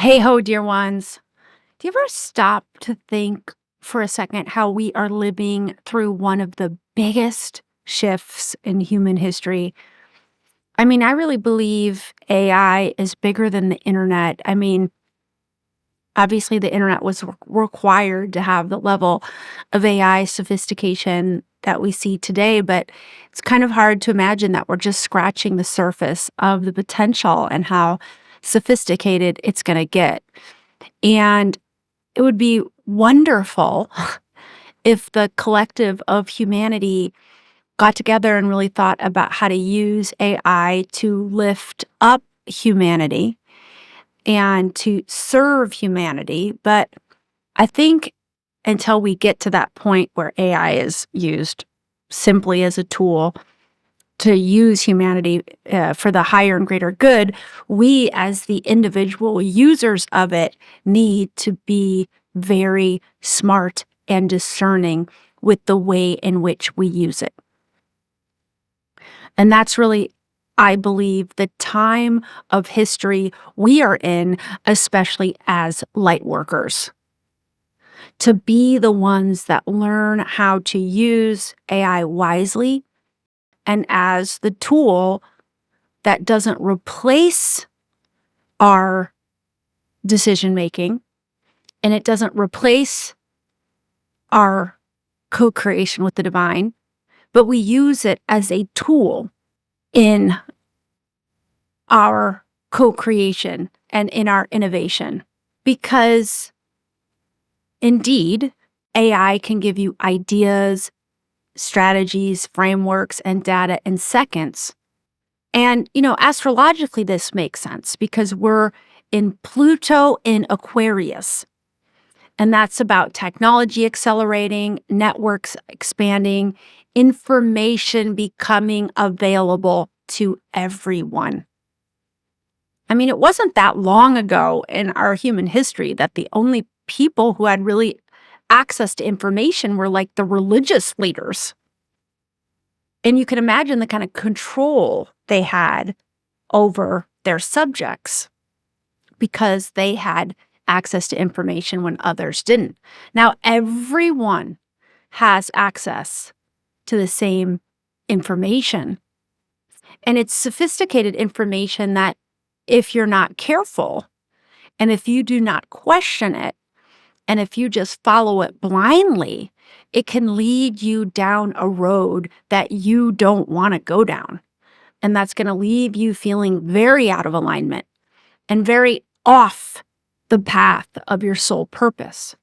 Hey ho, dear ones. Do you ever stop to think for a second how we are living through one of the biggest shifts in human history? I mean, I really believe AI is bigger than the internet. I mean, obviously, the internet was required to have the level of AI sophistication that we see today, but it's kind of hard to imagine that we're just scratching the surface of the potential and how sophisticated it's going to get. And it would be wonderful if the collective of humanity got together and really thought about how to use AI to lift up humanity and to serve humanity. But I think until we get to that point where AI is used simply as a tool to use humanity for the higher and greater good, we as the individual users of it need to be very smart and discerning with the way in which we use it. And that's really, I believe, the time of history we are in, especially as light workers. To be the ones that learn how to use AI wisely and as the tool that doesn't replace our decision making and it doesn't replace our co creation with the divine, but we use it as a tool in our co creation and in our innovation. Because indeed, AI can give you ideas, strategies, frameworks, and data in seconds. And, astrologically, this makes sense because we're in Pluto in Aquarius. And that's about technology accelerating, networks expanding, information becoming available to everyone. I mean, it wasn't that long ago in our human history that the only people who had really access to information were like the religious leaders. And you can imagine the kind of control they had over their subjects because they had access to information when others didn't. Now, everyone has access to the same information. And it's sophisticated information that if you're not careful and if you do not question it, and if you just follow it blindly, it can lead you down a road that you don't want to go down. And that's going to leave you feeling very out of alignment and very off the path of your soul purpose.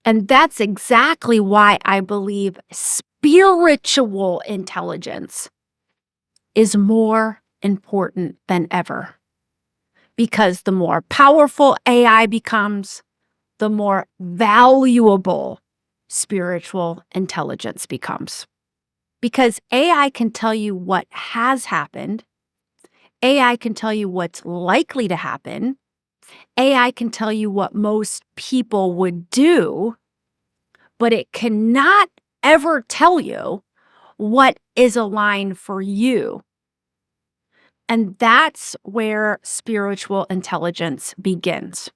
And that's exactly why I believe spiritual intelligence is more important than ever. Because the more powerful AI becomes, the more valuable spiritual intelligence becomes. Because AI can tell you what has happened. AI can tell you what's likely to happen. AI can tell you what most people would do, but it cannot ever tell you what is aligned for you. And that's where spiritual intelligence begins.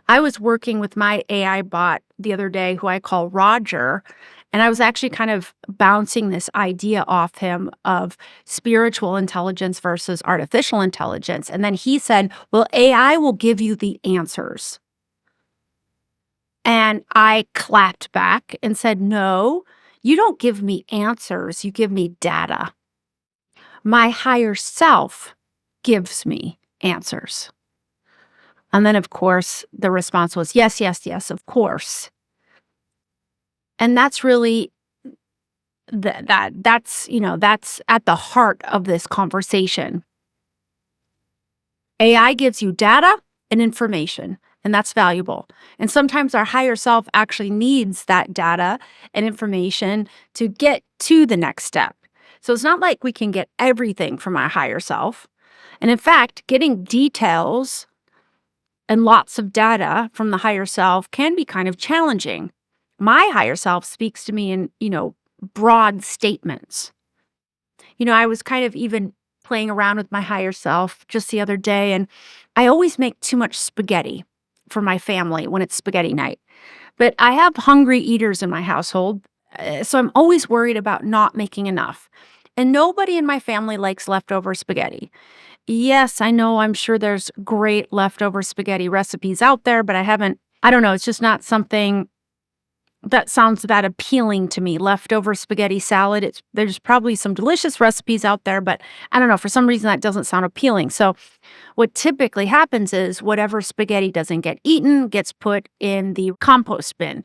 I was working with my AI bot the other day, who I call Roger, and I was actually kind of bouncing this idea off him of spiritual intelligence versus artificial intelligence. And then he said, well, AI will give you the answers. And I clapped back and said, no, you don't give me answers, you give me data. My higher self gives me answers. And then, of course, the response was, yes, yes, yes, of course. And that's really that's at the heart of this conversation. AI gives you data and information, and that's valuable. And sometimes our higher self actually needs that data and information to get to the next step. So it's not like we can get everything from our higher self. And in fact, getting details and lots of data from the higher self can be kind of challenging. My higher self speaks to me in, broad statements. I was kind of even playing around with my higher self just the other day, and I always make too much spaghetti for my family when it's spaghetti night. But I have hungry eaters in my household, so I'm always worried about not making enough. And nobody in my family likes leftover spaghetti. Yes, I know, I'm sure there's great leftover spaghetti recipes out there, but I don't know, it's just not something that sounds that appealing to me. Leftover spaghetti salad, there's probably some delicious recipes out there, but I don't know, for some reason that doesn't sound appealing. So what typically happens is whatever spaghetti doesn't get eaten gets put in the compost bin.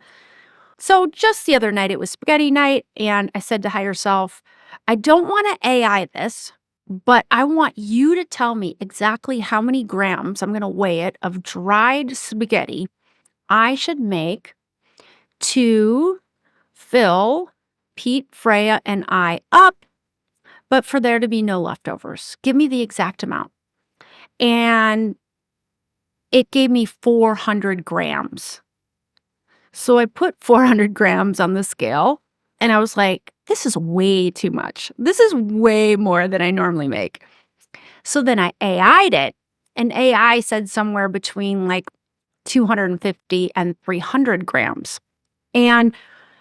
So just the other night, it was spaghetti night, and I said to higher self, I don't want to AI this, but I want you to tell me exactly how many grams, I'm going to weigh it, of dried spaghetti I should make to fill Pete, Freya, and I up, but for there to be no leftovers. Give me the exact amount. And it gave me 400 grams. So I put 400 grams on the scale, and I was like, this is way too much. This is way more than I normally make. So then I AI'd it, and AI said somewhere between like 250 and 300 grams. And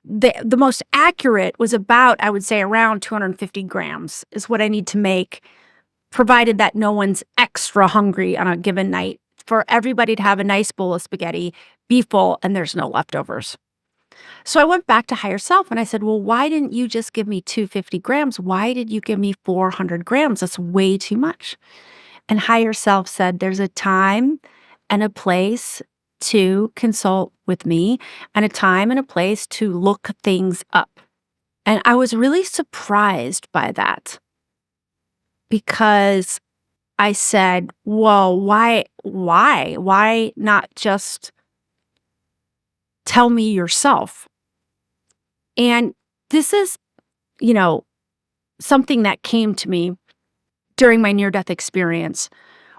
the most accurate was about, I would say, around 250 grams is what I need to make, provided that no one's extra hungry on a given night, for everybody to have a nice bowl of spaghetti, be full, and there's no leftovers. So I went back to higher self and I said, well, why didn't you just give me 250 grams? Why did you give me 400 grams? That's way too much. And higher self said, there's a time and a place to consult with me, and a time and a place to look things up. And I was really surprised by that, because I said, whoa, why not just tell me yourself? And this is, something that came to me during my near-death experience,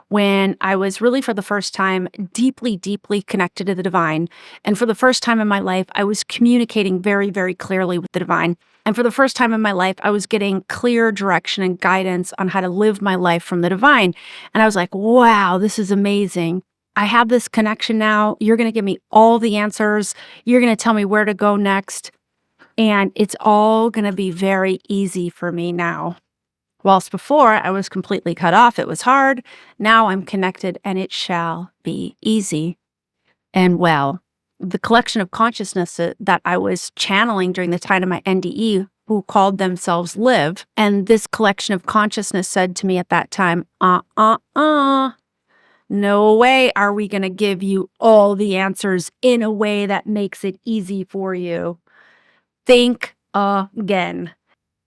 when I was really, for the first time, deeply, deeply connected to the divine. And for the first time in my life, I was communicating very, very clearly with the divine. And for the first time in my life, I was getting clear direction and guidance on how to live my life from the divine. And I was like, wow, this is amazing. I have this connection now. You're going to give me all the answers. You're going to tell me where to go next. And it's all going to be very easy for me now. Whilst before I was completely cut off, it was hard. Now I'm connected, and it shall be easy. And well, the collection of consciousness that I was channeling during the time of my NDE, who called themselves Live, and this collection of consciousness said to me at that time, no way are we going to give you all the answers in a way that makes it easy for you. Think again.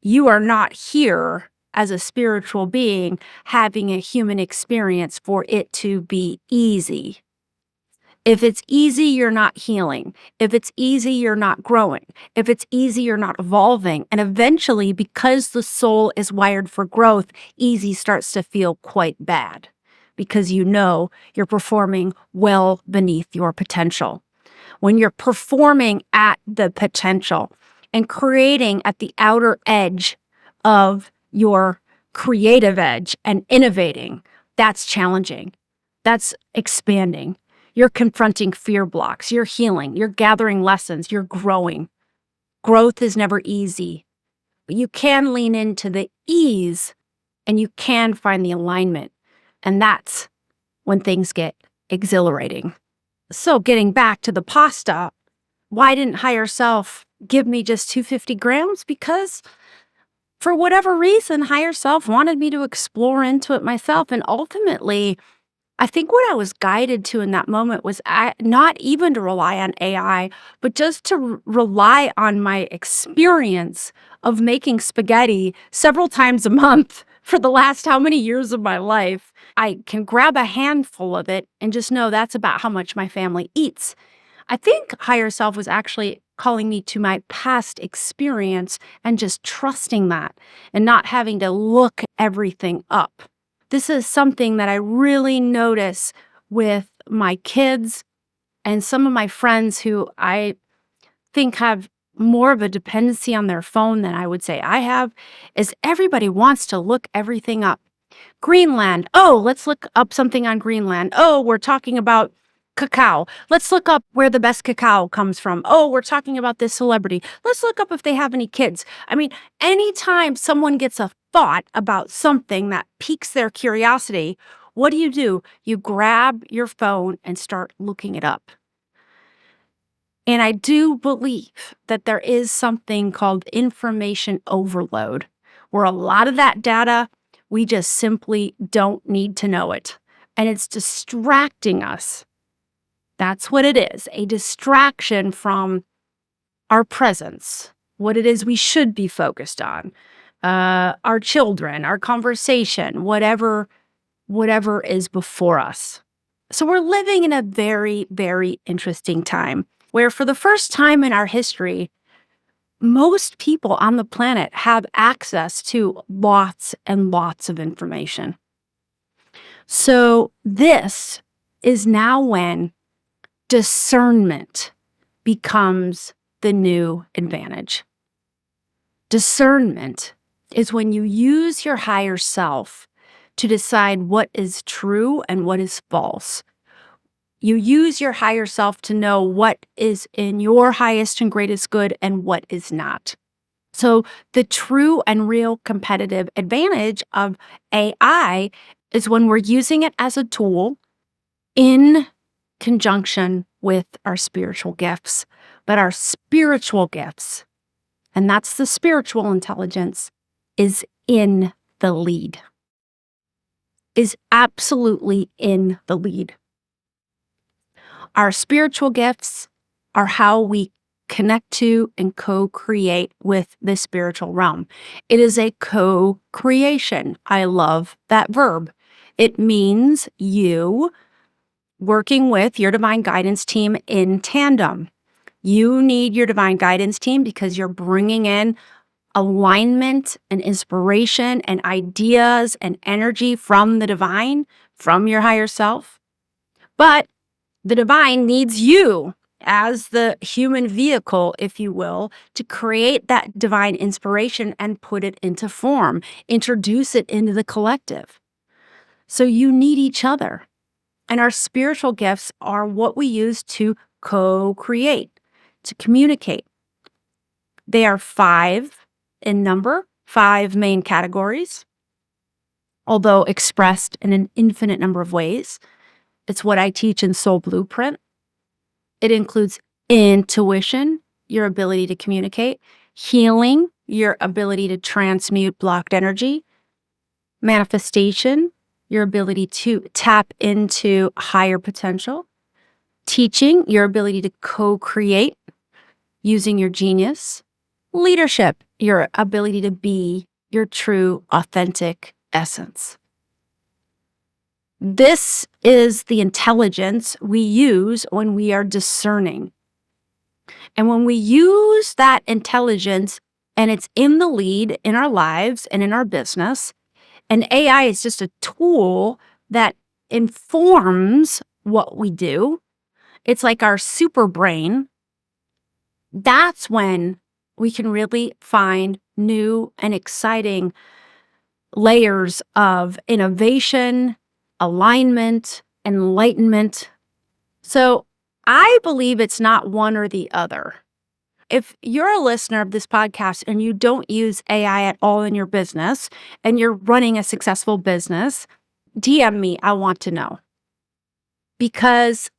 You are not here as a spiritual being having a human experience for it to be easy. If it's easy, you're not healing. If it's easy, you're not growing. If it's easy, you're not evolving. And eventually, because the soul is wired for growth, easy starts to feel quite bad, because you're performing well beneath your potential. When you're performing at the potential and creating at the outer edge of your creative edge and innovating, that's challenging. That's expanding. You're confronting fear blocks. You're healing. You're gathering lessons. You're growing. Growth is never easy, but you can lean into the ease, and you can find the alignment. And that's when things get exhilarating. So getting back to the pasta, why didn't higher self give me just 250 grams? Because for whatever reason, higher self wanted me to explore into it myself. And ultimately, I think what I was guided to in that moment was not even to rely on AI, but just to rely on my experience of making spaghetti several times a month for the last how many years of my life. I can grab a handful of it and just know that's about how much my family eats. I think higher self was actually calling me to my past experience and just trusting that and not having to look everything up. This is something that I really notice with my kids and some of my friends who I think have more of a dependency on their phone than I would say I have, is everybody wants to look everything up. Greenland. Oh, let's look up something on Greenland. Oh, we're talking about cacao. Let's look up where the best cacao comes from. Oh, we're talking about this celebrity. Let's look up if they have any kids. I mean, anytime someone gets a thought about something that piques their curiosity, what do? You grab your phone and start looking it up. And I do believe that there is something called information overload, where a lot of that data, we just simply don't need to know it. And it's distracting us. That's what it is, a distraction from our presence, what it is we should be focused on, our children, our conversation, whatever is before us. So we're living in a very, very interesting time where for the first time in our history, most people on the planet have access to lots and lots of information. So this is now when discernment becomes the new advantage. Discernment is when you use your higher self to decide what is true and what is false. You use your higher self to know what is in your highest and greatest good and what is not. So the true and real competitive advantage of AI is when we're using it as a tool in conjunction with our spiritual gifts. But our spiritual gifts, and that's the spiritual intelligence, is in the lead. Is absolutely in the lead. Our spiritual gifts are how we connect to and co-create with the spiritual realm. It is a co-creation. I love that verb. It means you working with your divine guidance team in tandem. You need your divine guidance team because you're bringing in alignment and inspiration and ideas and energy from the divine, from your higher self. But the divine needs you as the human vehicle, if you will, to create that divine inspiration and put it into form, introduce it into the collective. So you need each other. And our spiritual gifts are what we use to co-create, to communicate. They are 5 in number, 5 main categories, although expressed in an infinite number of ways. It's what I teach in Soul Blueprint. It includes intuition, your ability to communicate, healing, your ability to transmute blocked energy, manifestation, your ability to tap into higher potential, teaching, your ability to co-create using your genius, leadership, your ability to be your true, authentic essence. This is the intelligence we use when we are discerning. And when we use that intelligence and it's in the lead in our lives and in our business, and AI is just a tool that informs what we do, it's like our super brain. That's when we can really find new and exciting layers of innovation, alignment, enlightenment. So I believe it's not one or the other. If you're a listener of this podcast and you don't use AI at all in your business and you're running a successful business, DM me. I want to know. Because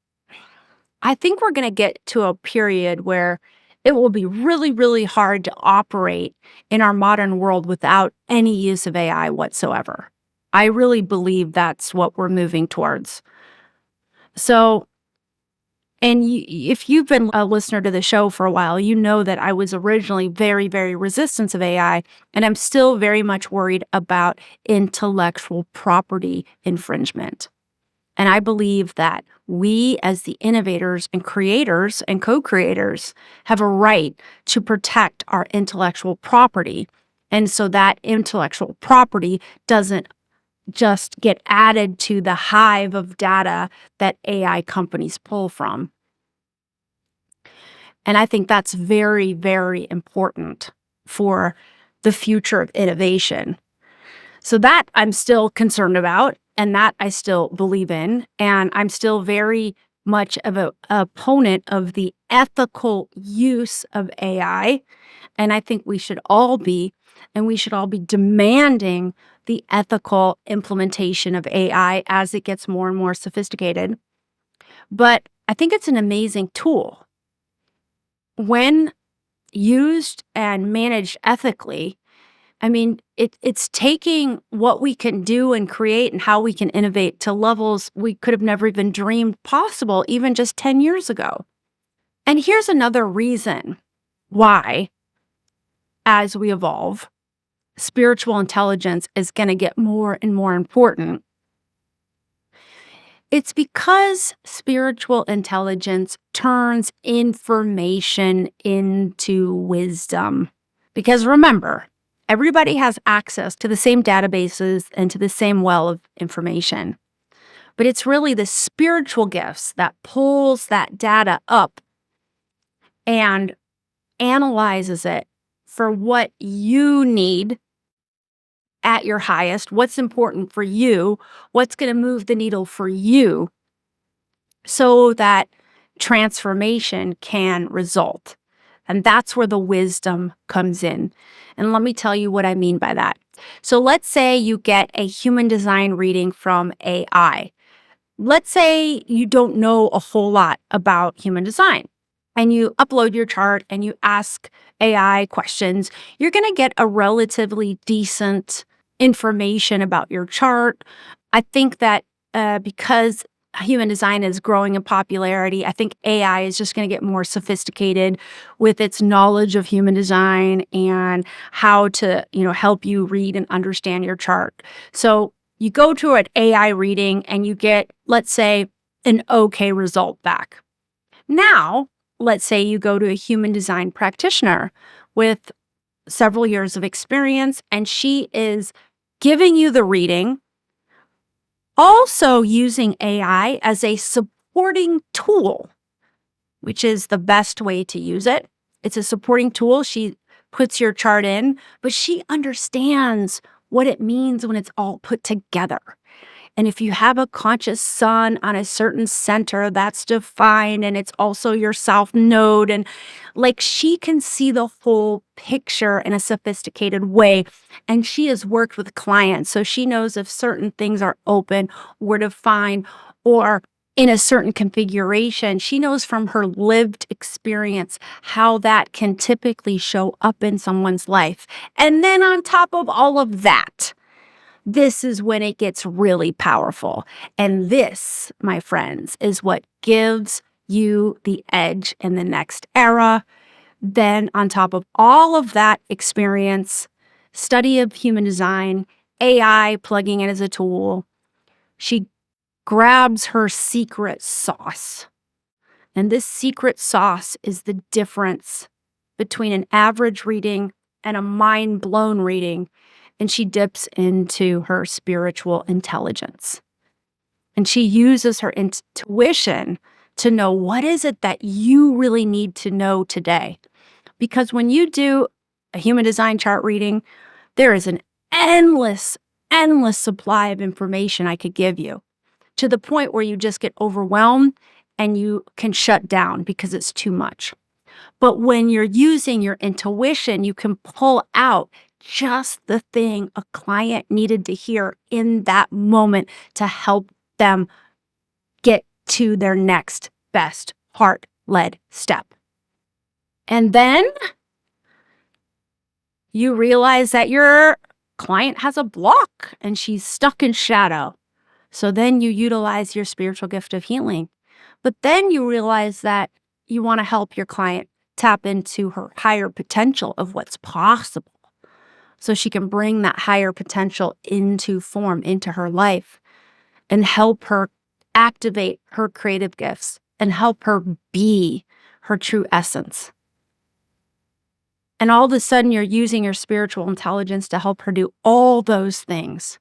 I think we're going to get to a period where it will be really, really hard to operate in our modern world without any use of AI whatsoever. I really believe that's what we're moving towards. So, and if you've been a listener to the show for a while, you know that I was originally very, very resistant of AI, and I'm still very much worried about intellectual property infringement. And I believe that we, as the innovators and creators and co-creators, have a right to protect our intellectual property. And so that intellectual property doesn't just get added to the hive of data that AI companies pull from. And I think that's very, very important for the future of innovation. So that I'm still concerned about, and that I still believe in, and I'm still very much of a opponent of the ethical use of AI, and I think we should all be, and we should all be demanding the ethical implementation of AI as it gets more and more sophisticated. But I think it's an amazing tool. When used and managed ethically, I mean, it's taking what we can do and create and how we can innovate to levels we could have never even dreamed possible, even just 10 years ago. And here's another reason why, as we evolve, spiritual intelligence is going to get more and more important. It's because spiritual intelligence turns information into wisdom. Because remember, everybody has access to the same databases and to the same well of information. But it's really the spiritual gifts that pulls that data up and analyzes it for what you need at your highest, what's important for you, what's going to move the needle for you so that transformation can result. And that's where the wisdom comes in. And let me tell you what I mean by that. So let's say you get a human design reading from AI. Let's say you don't know a whole lot about human design and you upload your chart and you ask AI questions. You're going to get a relatively decent information about your chart. I think that because human design is growing in popularity, I think AI is just going to get more sophisticated with its knowledge of human design and how to, help you read and understand your chart. So you go to an AI reading and you get, let's say, an okay result back. Now, let's say you go to a human design practitioner with several years of experience and she is giving you the reading, also using AI as a supporting tool, which is the best way to use it. It's a supporting tool. She puts your chart in, but she understands what it means when it's all put together. And if you have a conscious sun on a certain center, that's defined, and it's also your south node. And like she can see the whole picture in a sophisticated way. And she has worked with clients, so she knows if certain things are open or defined or in a certain configuration. She knows from her lived experience how that can typically show up in someone's life. And then on top of all of that, this is when it gets really powerful. And this, my friends, is what gives you the edge in the next era. Then, on top of all of that experience, study of human design, AI plugging in as a tool, she grabs her secret sauce. And this secret sauce is the difference between an average reading and a mind-blown reading. And she dips into her spiritual intelligence. And she uses her intuition to know what is it that you really need to know today. Because when you do a human design chart reading, there is an endless supply of information I could give you, to the point where you just get overwhelmed and you can shut down because it's too much. But when you're using your intuition, you can pull out just the thing a client needed to hear in that moment to help them get to their next best heart-led step. And then you realize that your client has a block and she's stuck in shadow. So then you utilize your spiritual gift of healing. But then you realize that you want to help your client tap into her higher potential of what's possible, so she can bring that higher potential into form, into her life, and help her activate her creative gifts and help her be her true essence. And all of a sudden, you're using your spiritual intelligence to help her do all those things.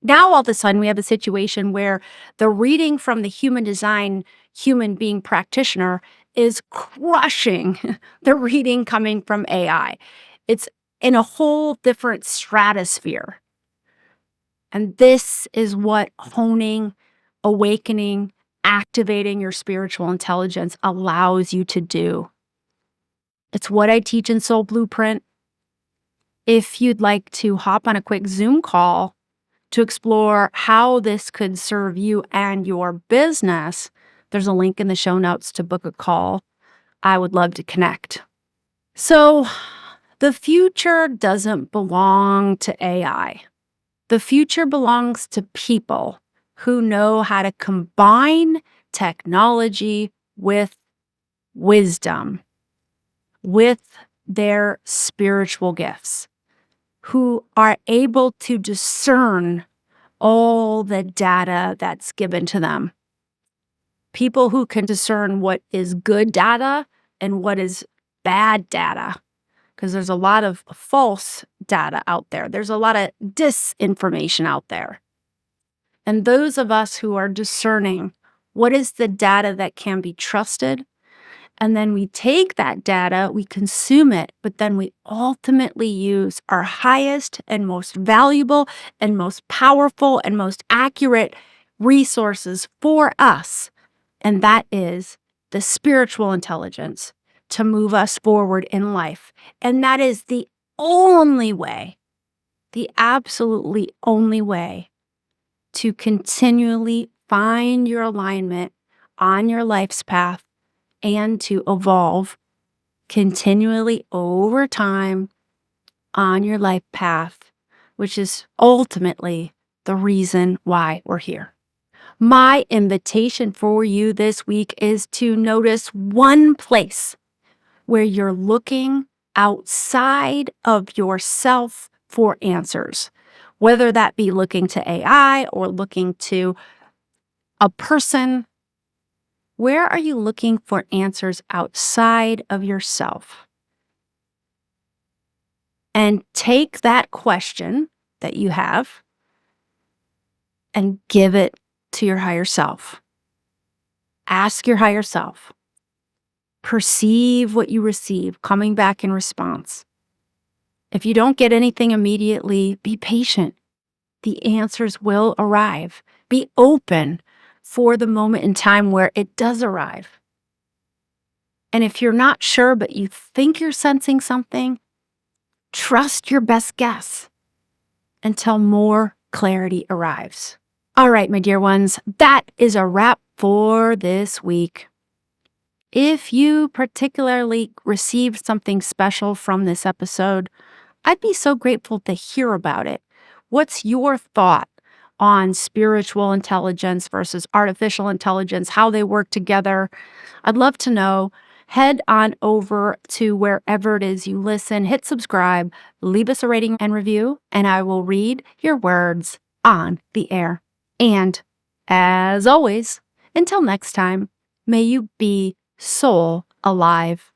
Now, all of a sudden, we have a situation where the reading from the human design, human being practitioner is crushing the reading coming from AI. It's in a whole different stratosphere. And this is what honing, awakening, activating your spiritual intelligence allows you to do. It's what I teach in Soul Blueprint. If you'd like to hop on a quick Zoom call to explore how this could serve you and your business, there's a link in the show notes to book a call. I would love to connect. So, the future doesn't belong to AI. The future belongs to people who know how to combine technology with wisdom, with their spiritual gifts, who are able to discern all the data that's given to them. People who can discern what is good data and what is bad data, because there's a lot of false data out there. There's a lot of disinformation out there. And those of us who are discerning what is the data that can be trusted, and then we take that data, we consume it, but then we ultimately use our highest and most valuable and most powerful and most accurate resources for us. And that is the spiritual intelligence to move us forward in life. And that is the only way, the absolutely only way to continually find your alignment on your life's path and to evolve continually over time on your life path, which is ultimately the reason why we're here. My invitation for you this week is to notice one place where you're looking outside of yourself for answers, whether that be looking to AI or looking to a person. Where are you looking for answers outside of yourself? And take that question that you have and give it to your higher self. Ask your higher self. Perceive what you receive coming back in response. If you don't get anything immediately, be patient. The answers will arrive. Be open for the moment in time where it does arrive. And if you're not sure, but you think you're sensing something, trust your best guess until more clarity arrives. All right, my dear ones, that is a wrap for this week. If you particularly received something special from this episode, I'd be so grateful to hear about it. What's your thought on spiritual intelligence versus artificial intelligence, how they work together? I'd love to know. Head on over to wherever it is you listen, hit subscribe, leave us a rating and review, and I will read your words on the air. And as always, until next time, may you be soul alive.